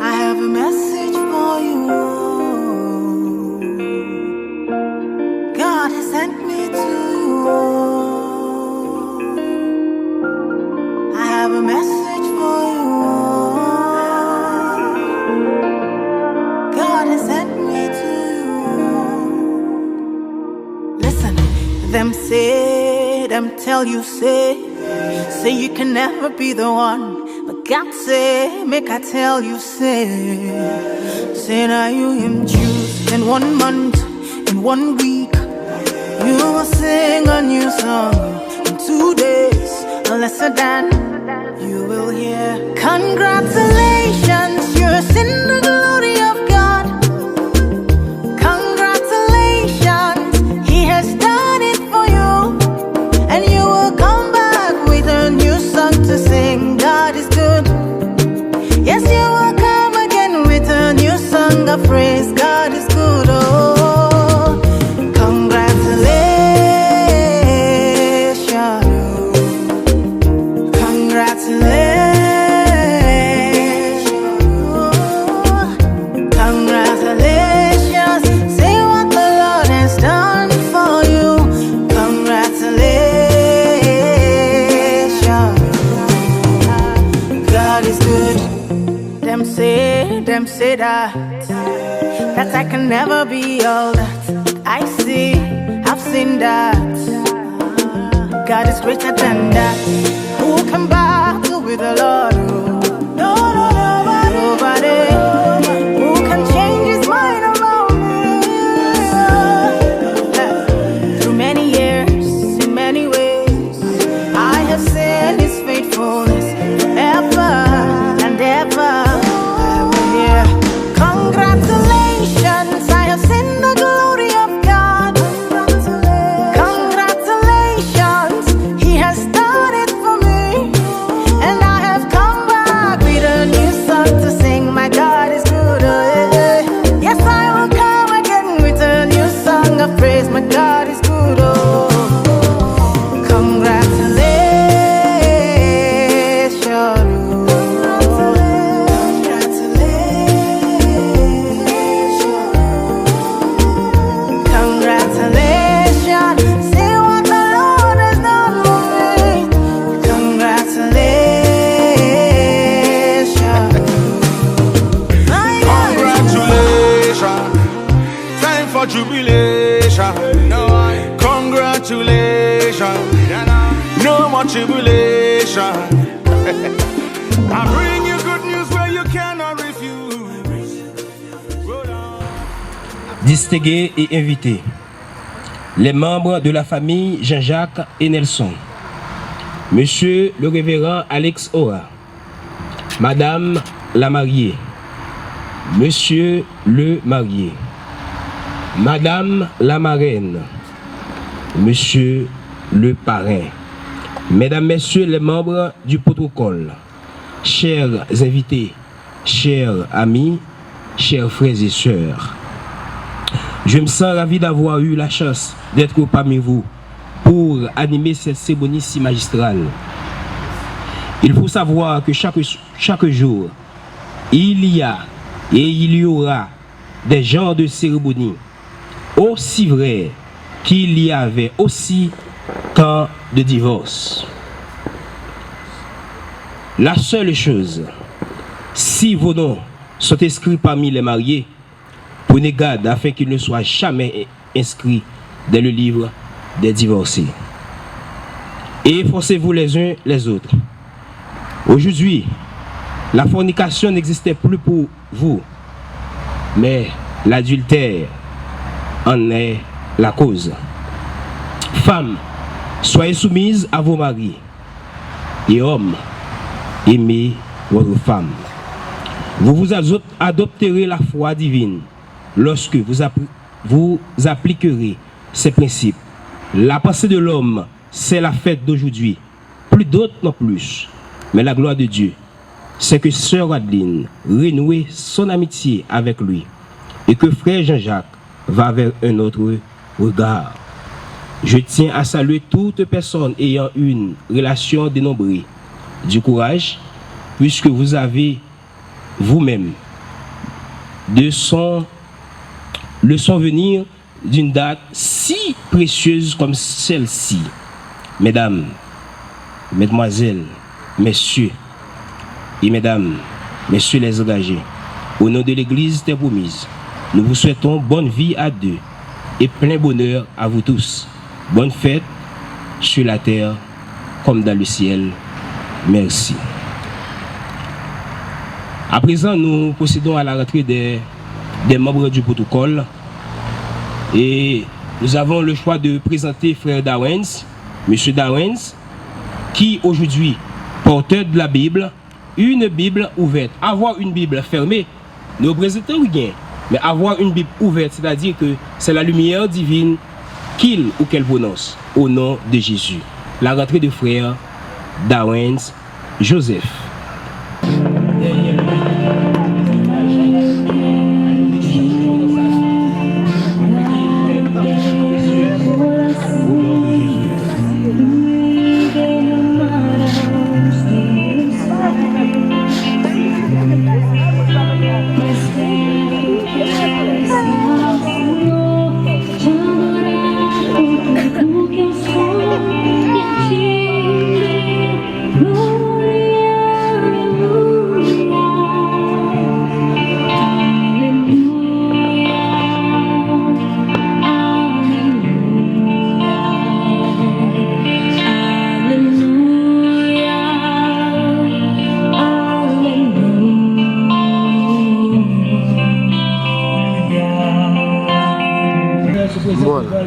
I have a message for you. God has sent me to you. I have a message for you. God has sent me to you. Listen, them say, them tell you say you can never be the one. But God say, make I tell you, say now you him choose in 1 month, in 1 week. You will sing a new song in 2 days, a lesser than you will hear. Congratulations, you're in the glory of God. Congratulations, He has done it for you, and you will come back with a new song to sing. God is good. Yes, you will come again with a new song of praise. God is good. Oh, congratulations, congratulations, congratulations. Say what the Lord has done for you. Congratulations. God is good. Them say that I can never be all that I see. I've seen that God is greater than that. Who can battle with the Lord? No, nobody. Who can change His mind around me? Through many years, in many ways, I have seen His faithfulness forever and ever. Congratulations, I have seen the glory of God. Congratulations, He has done it for me, and I have come back with a new song to sing. My God is good. Yes, I will come again with a new song of praise. My God is good. Oh, congratulations. Jubilation, congratulations, no more tribulation. I bring you good news where you cannot refuse. Distingués et invités, les membres de la famille Jean-Jacques et Nelson, Monsieur le révérend Alex Ora, Madame la mariée, Monsieur le marié, Madame la marraine, Monsieur le parrain, Mesdames, Messieurs les membres du protocole, chers invités, chers amis, chers frères et sœurs, je me sens ravi d'avoir eu la chance d'être parmi vous pour animer cette cérémonie si magistrale. Il faut savoir que chaque jour, il y a et il y aura des genres de cérémonies aussi vrai qu'il y avait aussi tant de divorces. La seule chose, si vos noms sont inscrits parmi les mariés, prenez garde afin qu'ils ne soient jamais inscrits dans le livre des divorcés. Et forcez-vous les uns les autres. Aujourd'hui, la fornication n'existait plus pour vous, mais l'adultère en est la cause. Femmes, soyez soumises à vos maris. Et hommes, aimez votre femme. Vous vous adopterez la foi divine lorsque vous appliquerez ces principes. La pensée de l'homme, c'est la fête d'aujourd'hui. Plus d'autres non plus. Mais la gloire de Dieu, c'est que sœur Adeline renoue son amitié avec lui et que frère Jean-Jacques va vers un autre regard. Je tiens à saluer toute personne ayant une relation dénombrée, du courage puisque vous avez vous-même le son venir d'une date si précieuse comme celle-ci. Mesdames, mesdemoiselles, messieurs et mesdames, messieurs les engagés, au nom de l'Église des Promises, nous vous souhaitons bonne vie à deux et plein bonheur à vous tous. Bonne fête sur la terre comme dans le ciel. Merci. À présent, nous procédons à la rentrée des membres du protocole et nous avons le choix de présenter frère Dawens, monsieur Dawens, qui aujourd'hui porteur de la Bible, une Bible ouverte. Avoir une Bible fermée ne représente rien, mais avoir une Bible ouverte, c'est-à-dire que c'est la lumière divine qu'il ou qu'elle prononce au nom de Jésus. La rentrée de frère Dawens Joseph.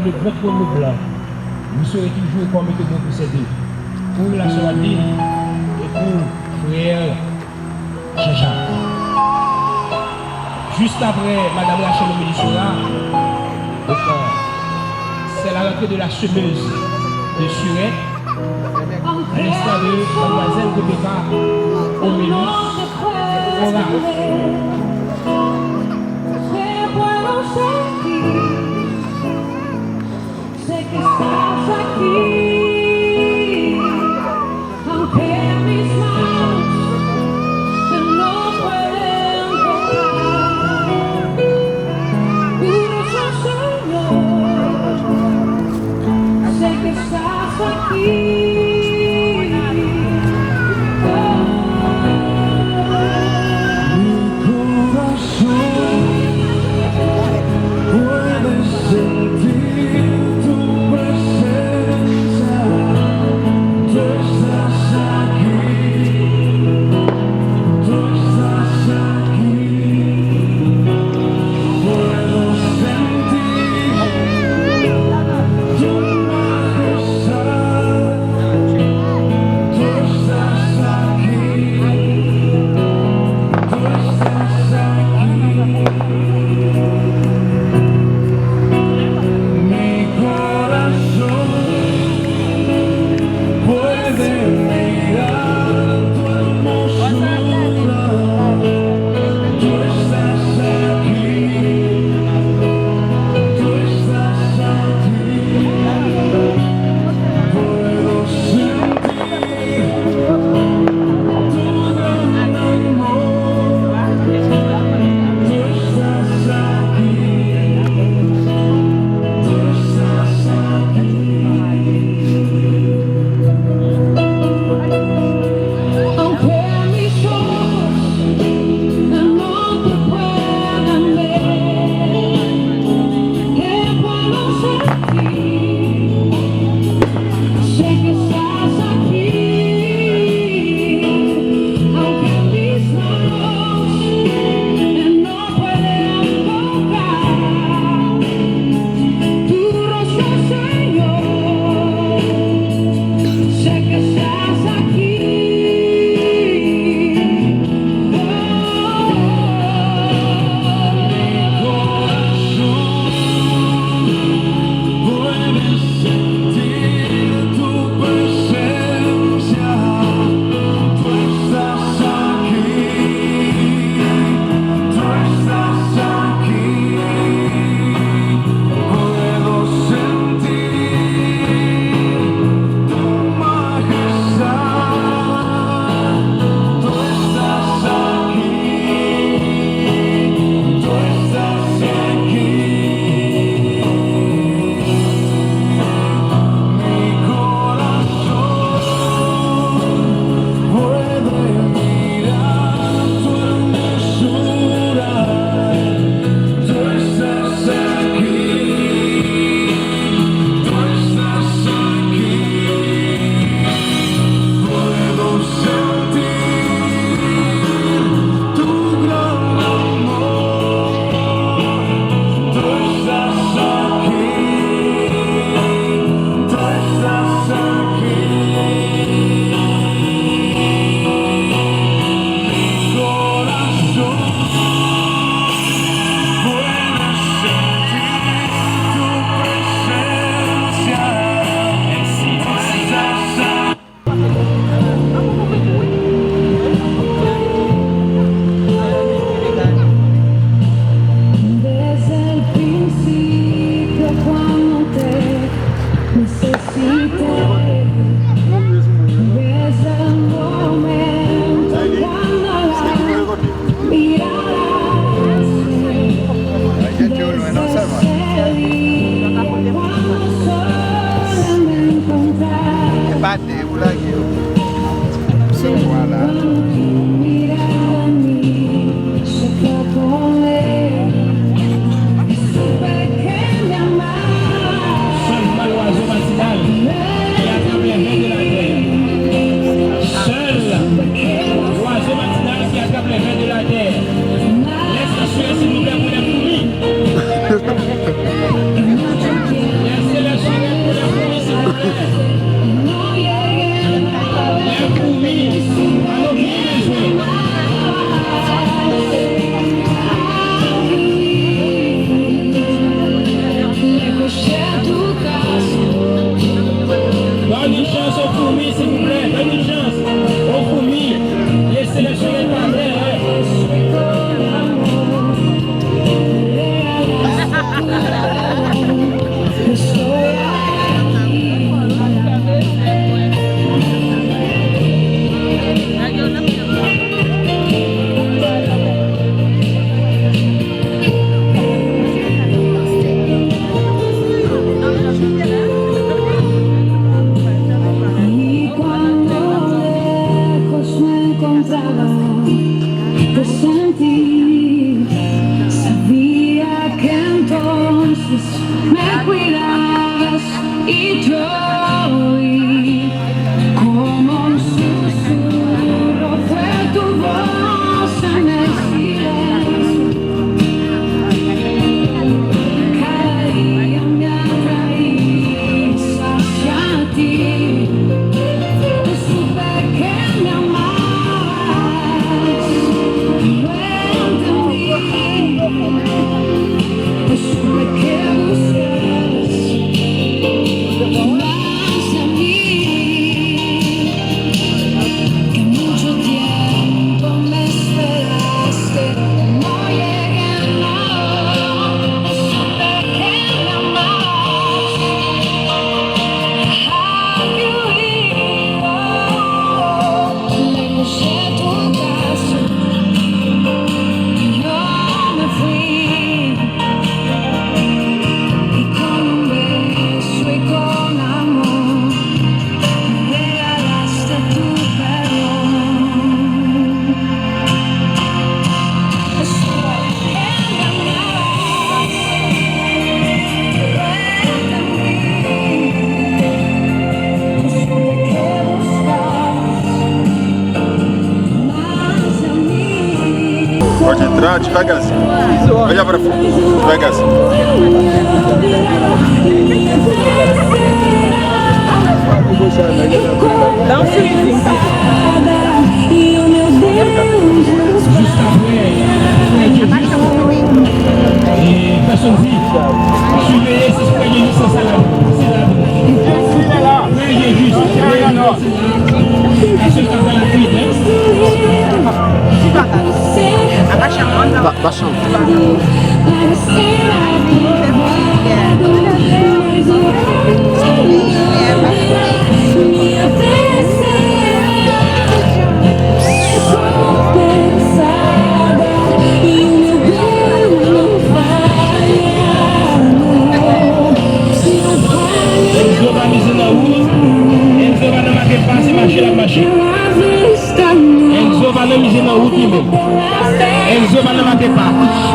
Le grand trône blanc, vous serez toujours comme que nous possédez pour la soirée et pour frère Jean-Jacques. Juste après Madame Rachel Mélisora, c'est la rentrée de la semeuse de Suret, à l'instant de Mademoiselle Rebecca Omélis Ora. Que estás aquí, aunque mis manos no pueden tocar, puro Señor, sé que estás aquí. Mi corazón me cuidabas y yo oí como un susurro fue tu voz en el silencio. Cada día me atraís hacia ti. Yo supe que me amabas, lo entendí. Yo supe que buscabas más de mí, que mucho tiempo me esperaste, no llegué, no. Yo supe que me amabas. Have you ido lejos de tu casa? Yo me fui y con un beso y con amor me regalaste tu perdón. Yo supe que me amabas, lo entendí. Yo supe que buscabas más de mí. Pode entrar devagarzinho. Olha pra frente. Devagarzinho. Dá um silêncio. E o meu Deus Et personne vite, suivez ces soignés juste en salle. Soyez juste, à ceux qui ont la fuite. Enzo va miser dans la route, Enzo va ne marquer pas, c'est marcher la machine. Enzo va ne miser dans la route lui-même. Enzo va ne marquer pas.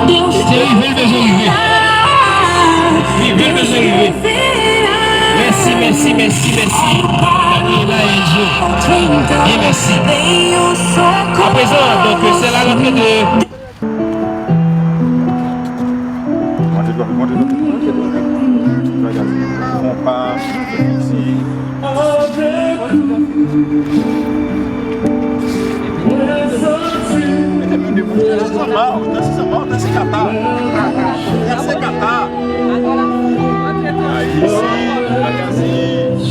C'est arrivé le besoin arrivé. Arrivé le besoin arrivé. Merci, merci, merci, merci. Gabriela et Enzo. Et merci. À présent, donc c'est la rentrée de... On part ici.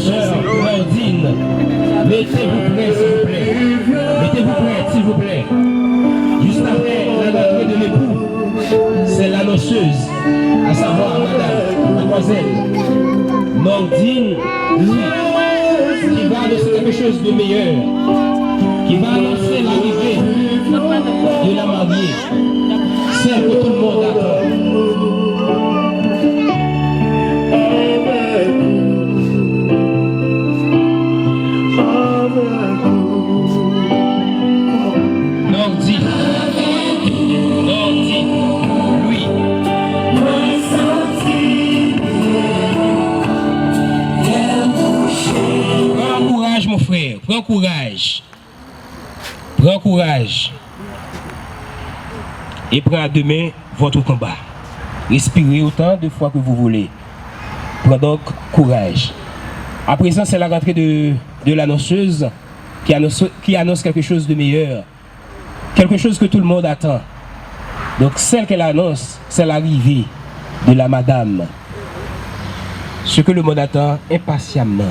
Sœur Claudine, mettez-vous prêts s'il vous plaît. Mettez-vous prêts s'il vous plaît. Juste après la rentrée de l'époux, c'est l'annonceuse, à savoir madame, mademoiselle Nordine Louis, qui va annoncer quelque chose de meilleur, qui va annoncer l'arrivée de la mariée, celle que tout le monde attend. Nordine Louis. Prends courage mon frère, prends courage. Prends courage. Et prends à demain votre combat. Respirez autant de fois que vous voulez. Prends donc courage. À présent, c'est la rentrée de l'annonceuse qui annonce quelque chose de meilleur. Quelque chose que tout le monde attend. Donc celle qu'elle annonce, c'est l'arrivée de la madame. Ce que le monde attend impatiemment.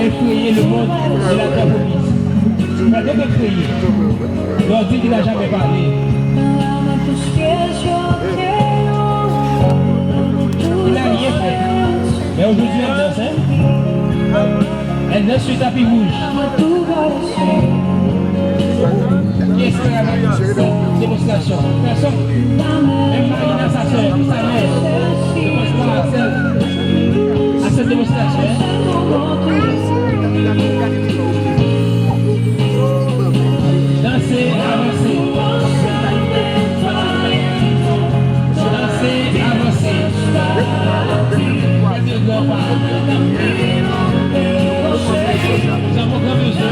Créer le monde et la terre promise. Il a déjà créé. L'ordi qui n'a jamais parlé. Il n'a rien fait. Mais aujourd'hui, elle danse. Elle danse sur le tapis rouge. Qui est-ce qui a une démonstration? Personne. Même Marine à sa soeur, sa mère. Je pense pas à cette démonstration. Dansez, avancez. Dansez, avancez. Nous avons grand besoin.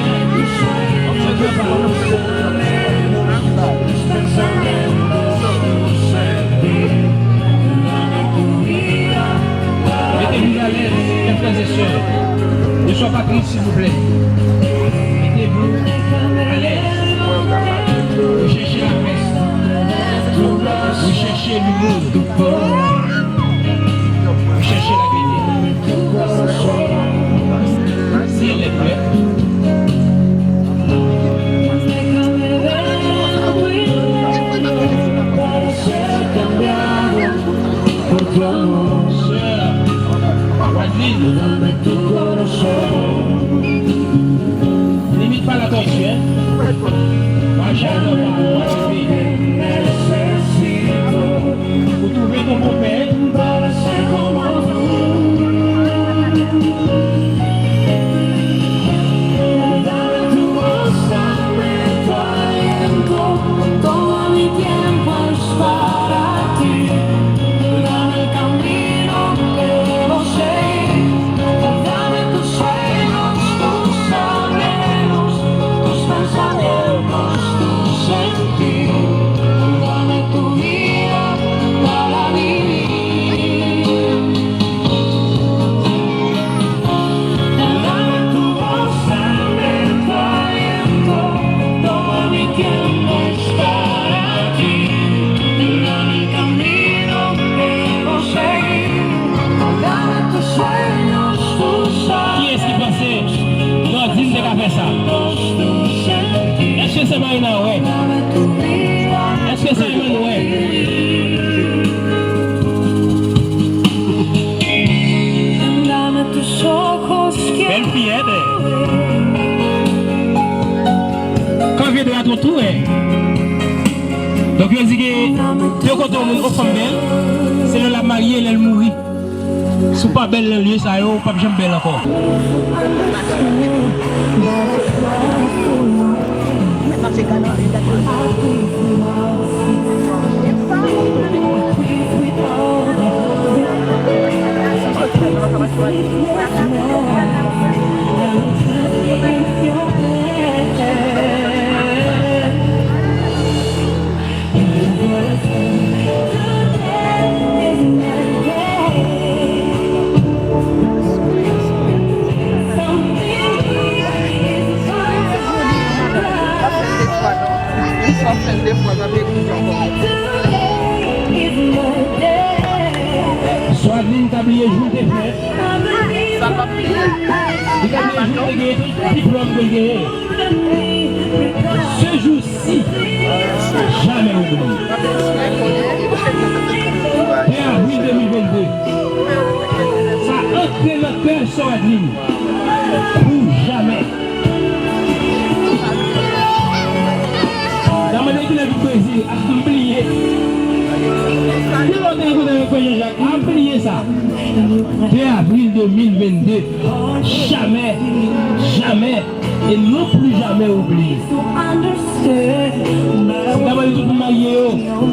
Mettez-vous à l'aise, mes frères et sœurs. Ne soyez pas tristes, s'il vous plaît. Mettez-vous à l'aise. Vous cherchez la paix. Vous cherchez l'humour. Vous cherchez la gaieté. Si elle est prête. Limite pas la tortue, hein? Vous trouvez ton bon père? Todo mi tiempo es para ti. Dame el camino que debo seguir. Dame tus sueños, tus anhelos, tus pensamientos, tu sentir. Dame tu vida para vivir. Dame tu voz, dame tu aliento. Todo mi tiempo es para ti. Dame el camino que debo seguir. Dame tus sueños, tus Qui est-ce qui pensait? Non, dis-moi qu'à faire ça. Est-ce que c'est Marina, ouais? Est-ce que c'est Emmanuel, ouais? Dame tus ojos que Belle fillette. Quand vient de à ton tour, donc je dis que deux côtés au femme belle, c'est la mariée et elle mourit. Si pas belle le lieu, ça y est, pas bien belle encore. Soit d'une tablier jour des fêtes. Ça va plier. Il y a des jours de gaieté, diplôme de gaieté. Ce jour-ci, jamais oublié. Et avril 2022, ça entre le cœur sur la ligne. Pour jamais. Dans mon équipe de poésie, à oublier. Qui va te Jacques? Oubliez ça. 2 avril 2022. Jamais, jamais, et non plus jamais oublié. D'abord, tout le monde marié.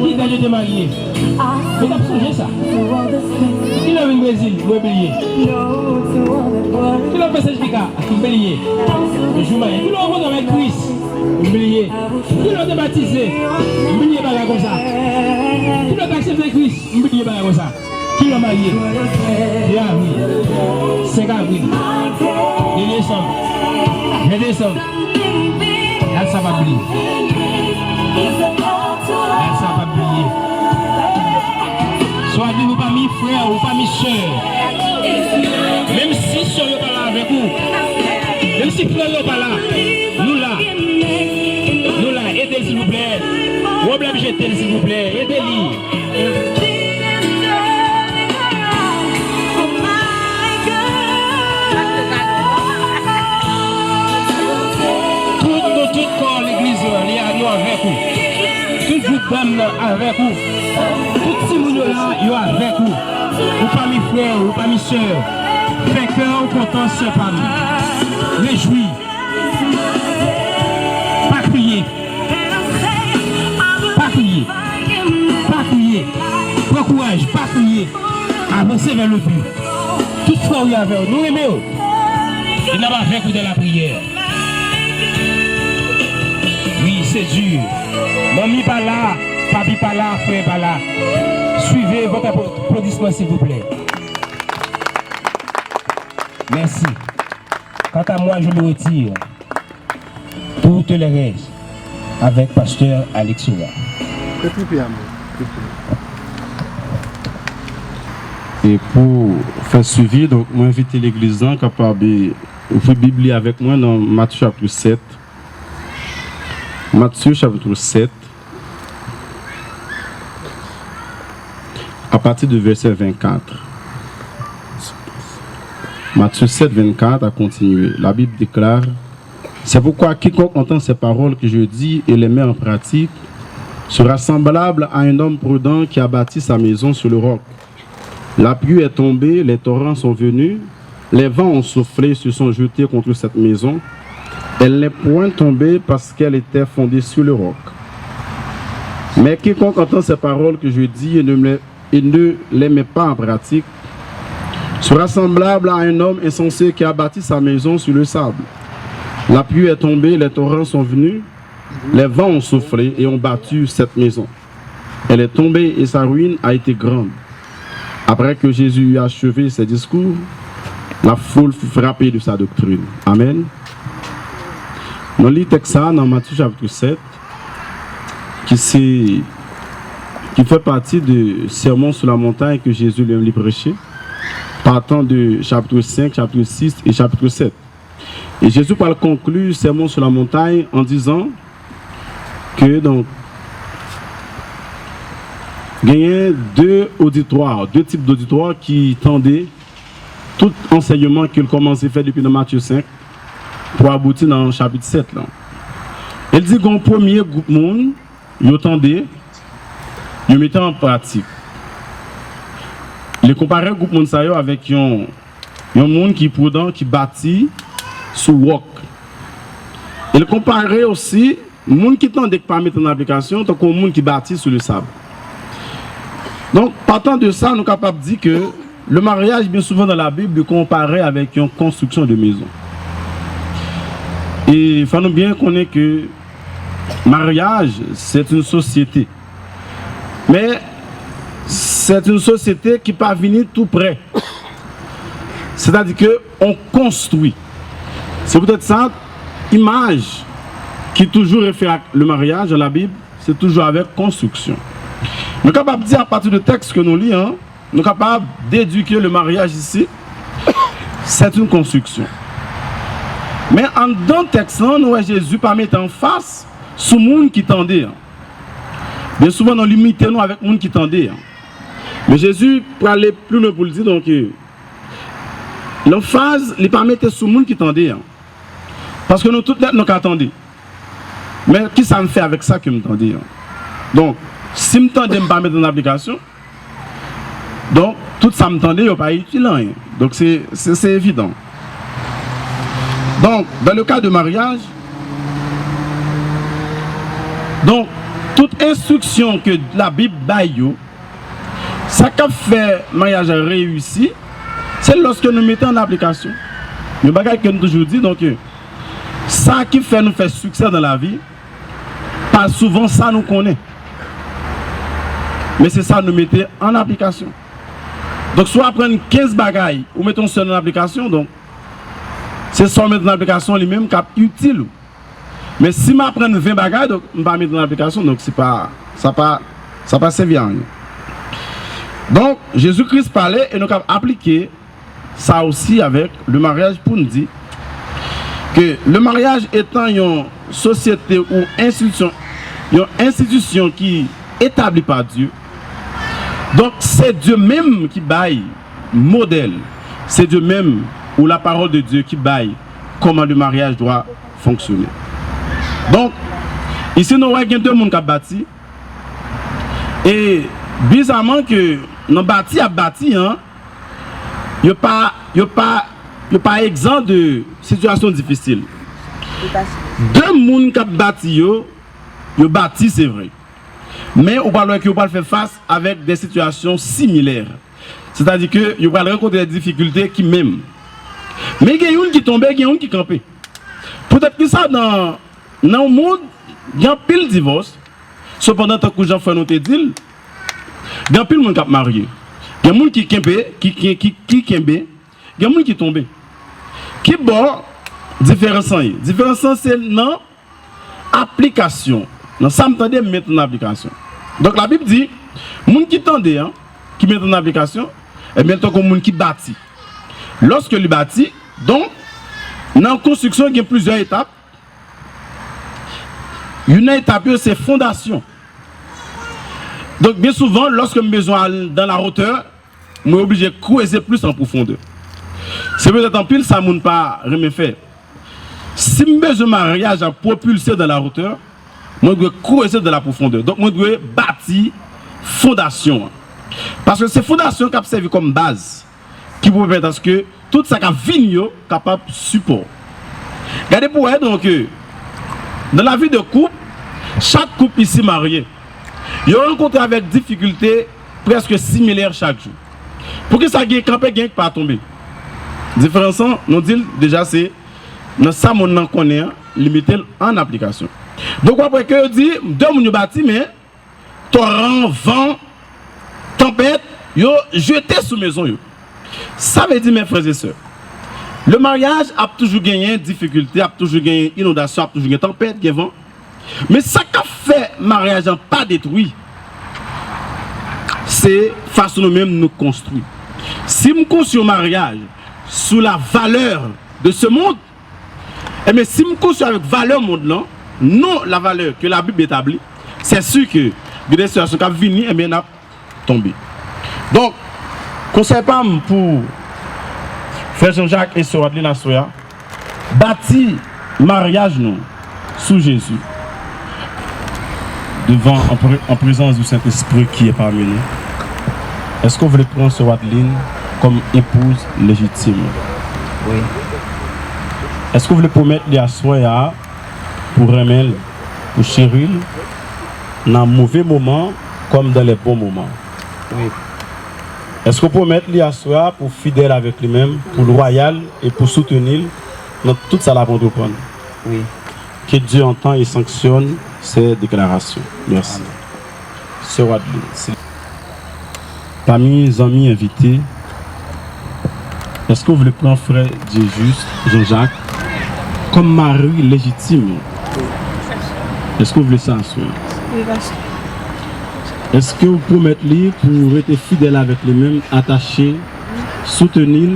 Qui t'a été marié? Vous avez changé ça? Qui l'a vu au Brésil? Vous oubliez. Qui l'a fait certificat? Oublié. Je suis marié. Qui l'a rencontré avec Chris? Oublié. Qui l'a baptisé? Oublié pas comme ça. Qui l'a accepté Christ? Oublié pas comme ça. Qui l'a marié? 2 avril. 5 avril. 2 décembre. 2 décembre. Là, ça va oublier. Là, ça va oublier. Soit vous pas mis frère ou pas mis soeur. Même si soeur n'est pas là avec vous. Même si frère n'est pas là. Nous là. Nous là. Aidez s'il vous plaît. Problème jeter s'il vous plaît. Aidez-les. Tout corps l'église, il y a nous avec. petite dame avec vous. Tout petit monde là, yo avec vous. Ou pas mes frères, ou pas mes soeurs. Fait cœur content ce femme. Réjouis. Pas crier. Pas crier. Pas crier. Prends courage, pas crier. Avancez vers le but. Toutefois, il y avait nous aimons. Il n'a pas fait que de la prière. Oui, c'est dur. Mamie pas là, papi pas là, frère pas là. Suivez votre applaudissement s'il vous plaît. Merci. Quant à moi, je me retire. Tout le reste avec pasteur Alexoua. Et pour faire suivi, donc, moi invite l'église capable de ouvrir la Bible avec moi dans Matthieu chapitre 7. Matthieu chapitre 7. À partir du verset 24. Matthieu 7, 24 a continué. La Bible déclare: c'est pourquoi quiconque entend ces paroles que je dis et les met en pratique sera semblable à un homme prudent qui a bâti sa maison sur le roc. La pluie est tombée, les torrents sont venus, les vents ont soufflé, se sont jetés contre cette maison. Elle n'est point tombée parce qu'elle était fondée sur le roc. Mais quiconque entend ces paroles que je dis et ne les met pas en pratique sera semblable à un homme insensé qui a bâti sa maison sur le sable. La pluie est tombée, les torrents sont venus, les vents ont soufflé et ont battu cette maison. Elle est tombée et sa ruine a été grande. Après que Jésus eut achevé ses discours, la foule fut frappée de sa doctrine. Amen. Nous lisons texte dans Matthieu chapitre 7, qui fait partie du sermon sur la montagne que Jésus lui a prêché, partant de chapitre 5, chapitre 6 et chapitre 7. Et Jésus parle conclut le sermon sur la montagne en disant que donc il y a deux types d'auditoires qui tendaient tout enseignement qu'il commençait à faire depuis Matthieu 5 pour aboutir dans le chapitre 7. Là. Il dit qu'un premier groupe de monde, ils tendaient, ils mettaient en pratique. Il comparait le groupe de monde avec un monde qui est prudent, qui bâtit sous roc. Il comparait aussi le monde qui tendait pas mettre en application, tant qu'un monde qui bâtit sur le sable. Donc, partant de ça, nous sommes capables de dire que le mariage, bien souvent dans la Bible, est comparé avec une construction de maison. Et il faut nous bien connaître que le mariage, c'est une société. Mais c'est une société qui peut venir tout près. C'est-à-dire qu'on construit. C'est peut-être ça, image qui toujours réfère le mariage dans la Bible, c'est toujours avec construction. Nous sommes capables de dire à partir du texte que nous lisons, nous sommes capables d'éduquer le mariage ici, c'est une construction. Mais en dans le texte, nous voyons Jésus pas mettre en face ce monde qui tendait. Bien souvent, nous limitons avec le monde qui tendait. Mais Jésus, pour aller plus loin pour le dire, donc, l'emphase, il ne pas mettre ce monde qui tendait. Parce que nous, toutes les nous attendons. Mais qui ça me fait avec ça que me tendez? Donc, si je ne pas mettre en application, donc tout ça me tendait, il n'y a pas utile. Donc c'est évident. Donc, dans le cas de mariage, donc toute instruction que la Bible baille, ça qui fait mariage réussi, c'est lorsque nous mettons en application. Le bagage que nous toujours dit, donc ça qui fait nous faire succès dans la vie, pas souvent ça nous connaît. Mais c'est ça nous mettons en application. Donc soit prendre 15 bagailles ou mettons seul en application, donc c'est ça mettre en application lui-même qui est utile. Mais si je prends 20 bagailles, donc je ne vais pas mettre en application, donc ça pas servir à rien. Donc Jésus-Christ parlait et nous avons appliqué ça aussi avec le mariage pour nous dire que le mariage étant une société ou une institution qui est établie par Dieu, donc c'est Dieu même qui baille modèle, c'est Dieu même ou la parole de Dieu qui baille comment le mariage doit fonctionner. Donc, ici nous avons deux personnes qui ont bâti, Et bizarrement que dans bâti à bâti, hein, il n'y a pas exempt de situations difficiles. Deux personnes qui bâti, yo bâti, c'est vrai. Mais on parle que vous pas faire face avec des situations similaires. C'est-à-dire que vous allez rencontrer des difficultés qui même. Mais il y a une qui tombe, il y a une qui campe. Peut-être que ça dans le monde, il y a pile divorce. Cependant, tant que Jean-François nous te dit, il y a pile de monde qui marié. Il y a des gens qui campe, il y a des gens qui tombent. Qui bon, différence c'est dans l'application. Dans ça, me mettre en application. Donc la Bible dit, les gens qui tendent, hein, qui mettent en application, et bien tant que les gens qui bâtissent. Lorsque les bâtit, donc, dans la construction, il y a plusieurs étapes. Une étape, c'est fondation. Donc, bien souvent, lorsque je besoin dans la hauteur, je suis obligé de creuser plus en profondeur. C'est peut-être en pile, ça ne pas rien faire. Si je besoin de mariage à propulser dans la hauteur, je dois creuser dans la profondeur. Donc, je dois bâtir fondation. Parce que c'est fondation qui a servi comme base, qui peut permettre à ce que tout ça qui a vigné capable de support. Regardez pour elle, donc, dans la vie de couple, chaque couple ici marié, il a rencontré avec difficultés presque similaires chaque jour. Pour que ça gagne, campé, gagne pas tomber. Différence, nous dit déjà, c'est dans ça, on connaît, limité en application. Donc, après que dit, deux moun bâti, mais torrent, vent, tempête, yo jeté sous maison. Yo. Ça veut dire, mes frères et sœurs, le mariage a toujours gagné difficulté, a toujours gagné inondation, a toujours gagné tempête, vent. Mais ça qui a fait mariage pas détruit, c'est façon nous-mêmes nous construire. Si nous construisons un mariage sous la valeur de ce monde, et mais si nous construisons avec valeur monde là, non la valeur que la Bible établit, c'est sûr que des situations qui viennent et bien n'a tombé. Donc, conseil pas pour Frère Jean-Jacques et Sœur Adeline Assoya, bâtir mariage nous sous Jésus, devant en présence du Saint-Esprit qui est parmi nous. Est-ce que vous voulez prendre Sœur Adeline comme épouse légitime? Oui. Est-ce que vous voulez promettre les Assoya pour Remel, pour Cheryl, dans les mauvais moments comme dans les bons moments? Oui. Est-ce que vous pouvez mettre les Assoya pour fidèle avec lui-même, pour le royal et pour soutenir dans toute sa la entreprendre? Oui. Que Dieu entend et sanctionne ces déclarations. Merci. Sœur Adeline. Parmi les amis invités, est-ce que vous voulez prendre frère Dieu juste, Jean-Jacques, comme mari légitime? Est-ce que vous voulez ça, Assoya? Oui, pasteur. Est-ce que vous pouvez mettre lui pour être fidèle avec lui-même, attaché, soutenir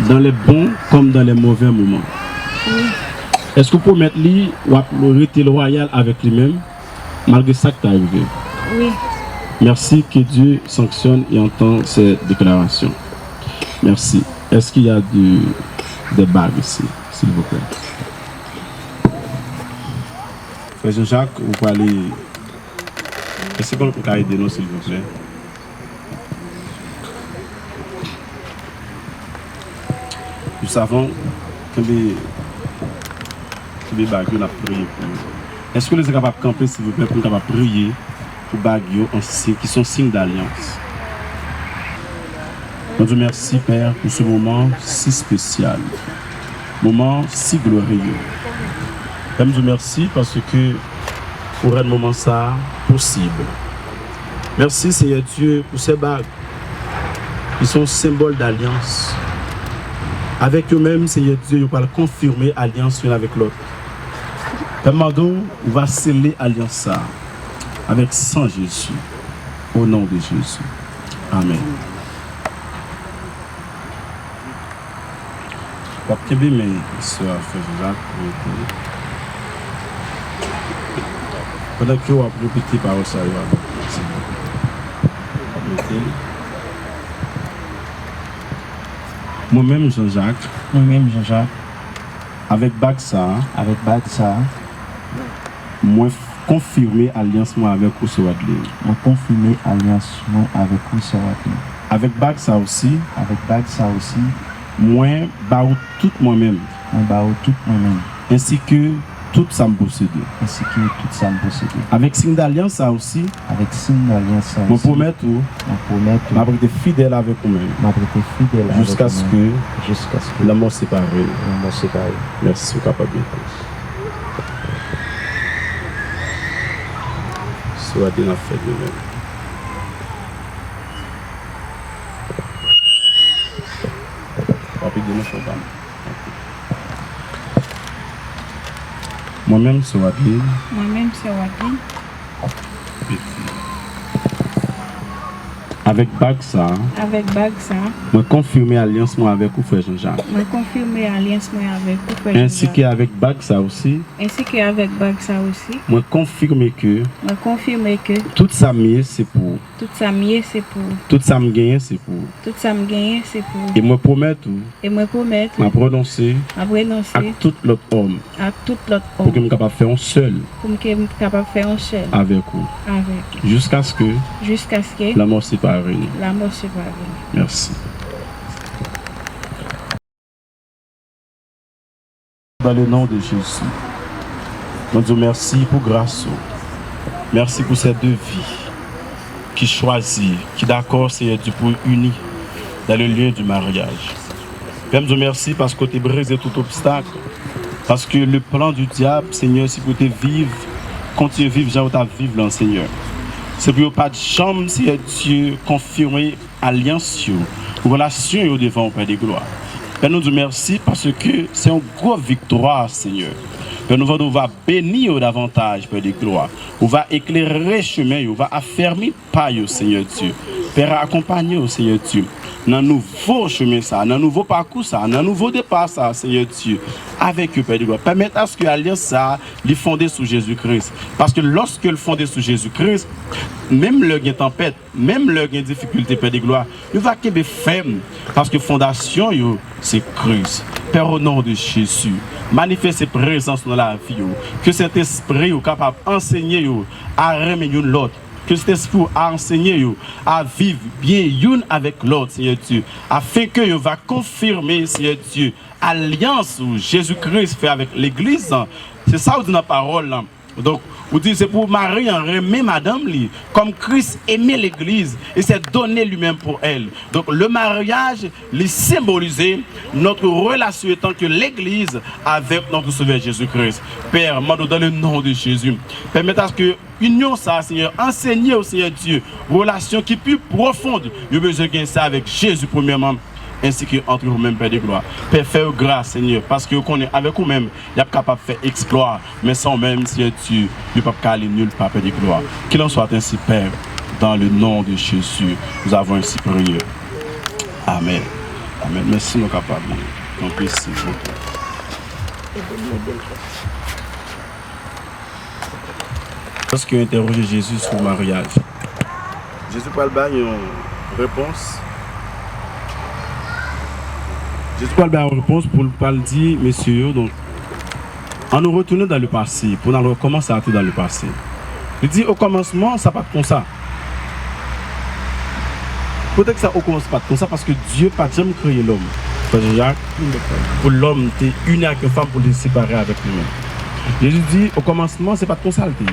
dans les bons comme dans les mauvais moments? Oui. Est-ce que vous pouvez mettre lui ou rester loyal avec lui-même malgré ça qui t'est arrivé? Oui. Merci, que Dieu sanctionne et entend ces déclarations. Merci. Est-ce qu'il y a des bagues ici, s'il vous plaît? Frère Jean-Jacques, vous pouvez aller. Est-ce que vous pouvez aider nous, s'il vous plaît? Nous savons que les bagues, on a prié pour nous. Est-ce que vous êtes capable de camper, s'il vous plaît, pour nous capable de prier pour les bagues qui sont signes d'alliance? Nous te remercions, Père, pour ce moment si spécial, moment si glorieux. Nous te remercions parce que pour rendre moment ça possible. Merci, Seigneur Dieu, pour ces bagues qui sont symboles d'alliance. Avec eux-mêmes, Seigneur Dieu, nous allons confirmer l'alliance l'un avec l'autre. Père Mando, on va sceller l'alliance ça avec sang Jésus. Au nom de Jésus. Amen. Je vais mes soeurs, Frère Jacques, pendant que vous avez répété par ça, moi-même, Jean-Jacques. Moi-même, Jean-Jacques. Avec Bagsa. Avec Bagsa. Moi confirmer alliance moi avec vous sur Wadley. M'a confirmé alliance moi avec vous sur Wadley. Avec Bag ça aussi, Avec Bag ça aussi, moi bah tout moi-même, moi bah tout moi-même, ainsi que tout ça me possède. ainsi que tout ça me possède. Avec signe d'alliance ça aussi, Avec signe d'alliance ça je aussi, promets tout, m'a promet tout, m'a été fidèle avec vous-même m'a été fidèle avec jusqu'à ce vous-même, que jusqu'à ce que la mort sépare. nous nous séparons. Merci, sois capable. Soit bien la fête de même. Rapidement, faut pas. Moi-même, c'est Wadley. Moi-même, c'est Wadley. Avec Bagsa, Avec Bagsa, je confirmer alliance moi avec vous, frère Jean-Jacques. je confirme alliance moi avec vous, frère Ainsi Jean-Jacques. qu'avec Bagsa aussi, Ainsi qu'avec Bagsa aussi, je confirme que je confirme que tout ça mieux c'est pour, tout ça mieux c'est pour, tout ça me gagne c'est pour. tout ça me gagne c'est pour. Et moi promets tout, Et moi promets m'a prononcé à à renoncer tout l'autre homme à tout l'autre pour que je homme sois capable de faire un seul pour que je sois capable de faire un seul avec vous. avec, Jusqu'à ce que jusqu'à ce que la mort sépare nous. la mort se passe. Merci. Dans le nom de Jésus, nous disons merci pour grâce. Merci pour ces deux vies qui choisissent, qui d'accord, Seigneur Dieu, pour unir dans le lieu du mariage. Père, nous disons merci parce que tu as brisé tout obstacle. Parce que le plan du diable, Seigneur, c'est pour te vivre, continuer à vivre, genre tu vivre là, Seigneur. C'est pour pas de chambre, Seigneur Dieu, confirmer alliance, relation devant le Père de gloire. Père, nous disons merci parce que c'est une grosse victoire, Seigneur. Père, nous va bénir davantage, Père de gloire. On va éclairer le chemin, on va affermir pas, Seigneur Dieu. Père, accompagner au Seigneur Dieu. Dans un nouveau chemin, ça, dans un nouveau parcours, ça, dans un nouveau départ, ça, Seigneur Dieu. Avec eux, Père de gloire. Permettez à ce que l'alliance, ça, les fondée sous Jésus-Christ. Parce que lorsque le fondé sous Jésus-Christ, même le gain tempête, même le gain difficulté, Père de gloire, il va qu'il ferme. Parce que fondation, c'est Christ. Père, au nom de Jésus, manifeste ses présences dans la vie. Que cet esprit est capable d'enseigner à remettre l'autre. Que cet esprit a enseigné à vivre bien une avec l'autre, Seigneur Dieu, afin que vous va confirmer, Seigneur Dieu, alliance où Jésus-Christ fait avec l'Église. C'est ça vous dit dans la parole. Donc, vous dites c'est pour Marie en remet madame li, comme Christ aimait l'église et s'est donné lui-même pour elle. Donc le mariage les symbolisait notre relation étant que l'église avec notre Sauveur Jésus-Christ. Père, dans le nom de Jésus, permettez à ce que union ça, Seigneur, enseignez au Seigneur Dieu, relation qui est plus profonde. Nous besoin de ça avec Jésus premièrement, ainsi qu'entre vous-même, Père de gloire. Père, fais grâce, Seigneur, parce que qu'on est avec vous-même, il est capable de faire exploit, mais sans même, Seigneur, tu ne peux pas aller nulle part, Père de gloire. Qu'il en soit ainsi, Père, dans le nom de Jésus, nous avons ainsi prié. Amen. Amen. Merci, nous capables. Donc, merci beaucoup. Lorsque interrogé Jésus sur le mariage, Jésus parle une réponse. Jésus parle une réponse pour le dire, messieurs, donc, en nous retournant dans le passé, pour nous recommencer à entrer dans le passé. Il dit au commencement, ça pas comme ça. Peut-être que ça ne commence pas comme ça parce que Dieu n'a pas jamais créé l'homme. Pour l'homme, tu es uni avec une femme pour les séparer avec lui-même. Jésus dit au commencement, c'est pas comme ça le dire.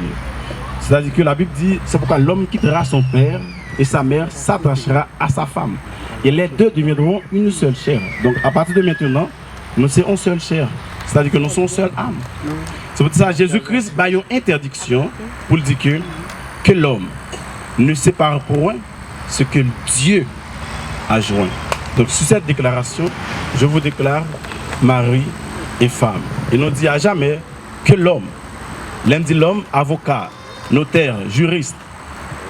C'est-à-dire que la Bible dit, c'est pourquoi l'homme quittera son père et sa mère s'attachera à sa femme. Et les deux deviendront une seule chair. Donc à partir de maintenant, nous sommes une seule chair. C'est-à-dire que nous sommes une seule âme. C'est pour ça que Jésus-Christ a une interdiction pour dire que l'homme ne sépare point ce que Dieu a joint. Donc sur cette déclaration, je vous déclare mari et femme. Et nous dit à jamais que l'homme, l'homme avocat, notaire, juriste,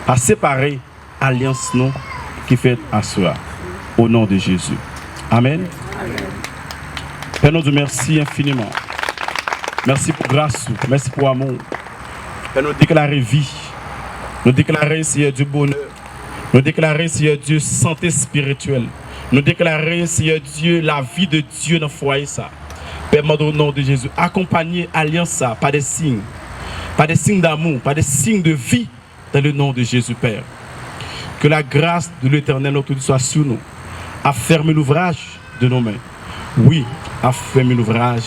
a séparé alliance non qui fait à soi. Au nom de Jésus. Amen. Père, nous te merci infiniment. Merci pour grâce, merci pour amour. Père, nous déclarer vie. Nous déclarer, Seigneur Dieu, bonheur. Nous déclarer, Seigneur Dieu, santé spirituelle. Nous déclarer, Seigneur Dieu, la vie de Dieu dans le foyer. Ça. Père, au nom de Jésus, accompagner alliance ça, par des signes, par des signes d'amour, par des signes de vie, dans le nom de Jésus, Père. Que la grâce de l'Éternel, notre Dieu, soit sur nous. Afferme l'ouvrage de nos mains. Oui, afferme l'ouvrage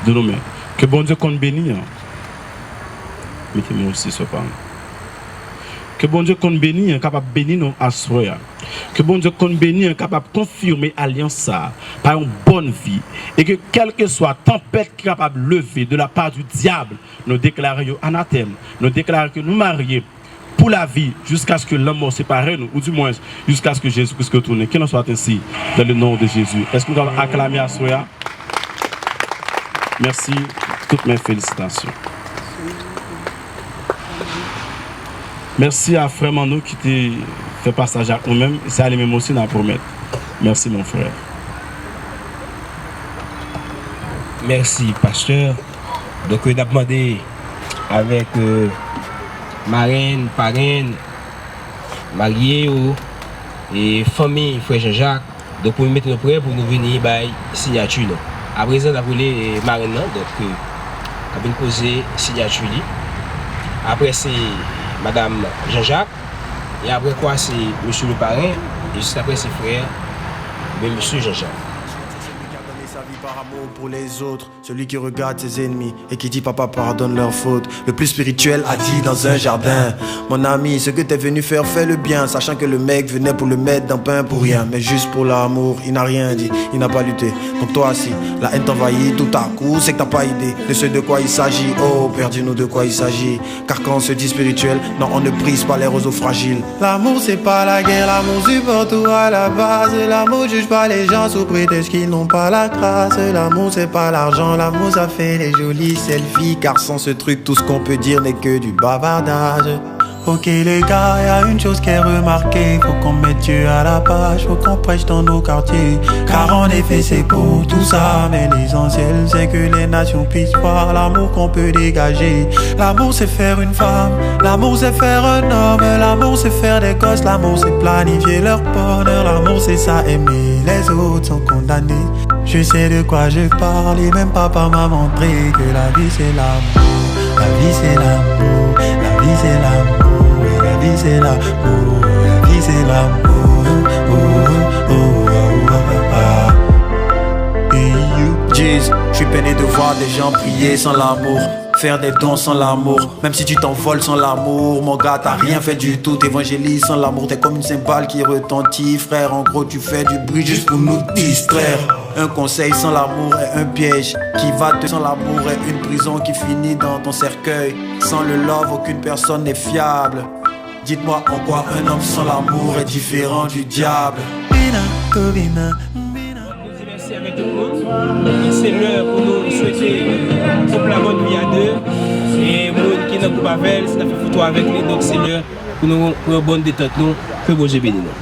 de nos mains. Que bon Dieu qu'on bénisse. Mettez-moi aussi ce pan. Que bon Dieu qu'on bénisse, capable de bénir nos assoya. Que bon Dieu qu'on bénisse, capable de confirmer l'alliance par une bonne vie. Et que quelle que soit tempête qui est capable de lever de la part du diable, nous déclarons anathème. Nous déclarons que nous marions pour la vie jusqu'à ce que l'amour sépare nous, ou du moins jusqu'à ce que Jésus-Christ retourne. Qu'il en soit ainsi dans le nom de Jésus. Est-ce que nous allons acclamer à Soya? Merci. Toutes mes félicitations. Merci à frère Mano qui t'a fait passage à nous-mêmes. C'est à lui-même aussi à promettre. Merci mon frère. Merci, pasteur. Donc, on a demandé avec marraine, parraine, mariée et famille, frère Jean-Jacques. Donc, pour nous mettre prêts pour nous venir à signature. À présent, on a voulu marraine, donc, on a posé signature. Après, c'est Madame Jean-Jacques. Et après quoi, c'est Monsieur le parrain. Et juste après, c'est frère, Monsieur Jean-Jacques. Par amour pour les autres, celui qui regarde ses ennemis et qui dit papa pardonne leurs fautes. Le plus spirituel a dit dans un jardin: mon ami, ce que t'es venu faire, fais le bien, sachant que le mec venait pour le mettre dans pain pour rien, mais juste pour l'amour. Il n'a rien dit, il n'a pas lutté. Donc toi si la haine t'envahit tout à coup, c'est que t'as pas idée de ce de quoi il s'agit. Oh, perdu-nous de quoi il s'agit. Car quand on se dit spirituel, non, on ne brise pas les roseaux fragiles. L'amour c'est pas la guerre, l'amour supporte tout à la base. L'amour juge pas les gens sous prétexte qu'ils n'ont pas la grâce. L'amour c'est pas l'argent, l'amour ça fait les jolies selfies. Car sans ce truc tout ce qu'on peut dire n'est que du bavardage. Ok les gars, y'a une chose qui est remarquée, faut qu'on mette Dieu à la page, faut qu'on prêche dans nos quartiers. Car en effet c'est pour tout ça, mais l'essentiel c'est que les nations puissent voir l'amour qu'on peut dégager. L'amour c'est faire une femme, l'amour c'est faire un homme, l'amour c'est faire des gosses, l'amour c'est planifier leur bonheur. L'amour c'est ça, aimer, les autres sont condamnés. Je sais de quoi je parle et même papa m'a montré que la vie c'est l'amour. La vie c'est l'amour, la vie c'est l'amour, et la vie c'est l'amour, la vie c'est l'amour. Oh, oh, oh, oh, oh. Hey you, Jeez, je suis peiné de voir des gens prier sans l'amour, faire des dons sans l'amour. Même si tu t'envoles sans l'amour, mon gars, t'as rien fait du tout. T'évangélises sans l'amour, t'es comme une cymbale qui retentit. Frère, en gros, tu fais du bruit juste pour nous distraire. Un conseil sans l'amour est un piège qui va te... Sans l'amour est une prison qui finit dans ton cercueil. Sans le love, aucune personne n'est fiable. Dites-moi en quoi un homme sans l'amour est différent du diable. Merci avec tout le monde. C'est l'heure pour nous souhaiter toute la bonne vie à deux. Et pour qui n'a pas fait, c'est fait photo avec nous. Donc c'est l'heure pour nous pour une bonne détente. Nous, que bon Dieu bénisse nous.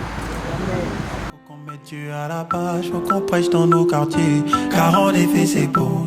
Dieu à la page, faut qu'on prêche dans nos quartiers. Car en effet c'est beau.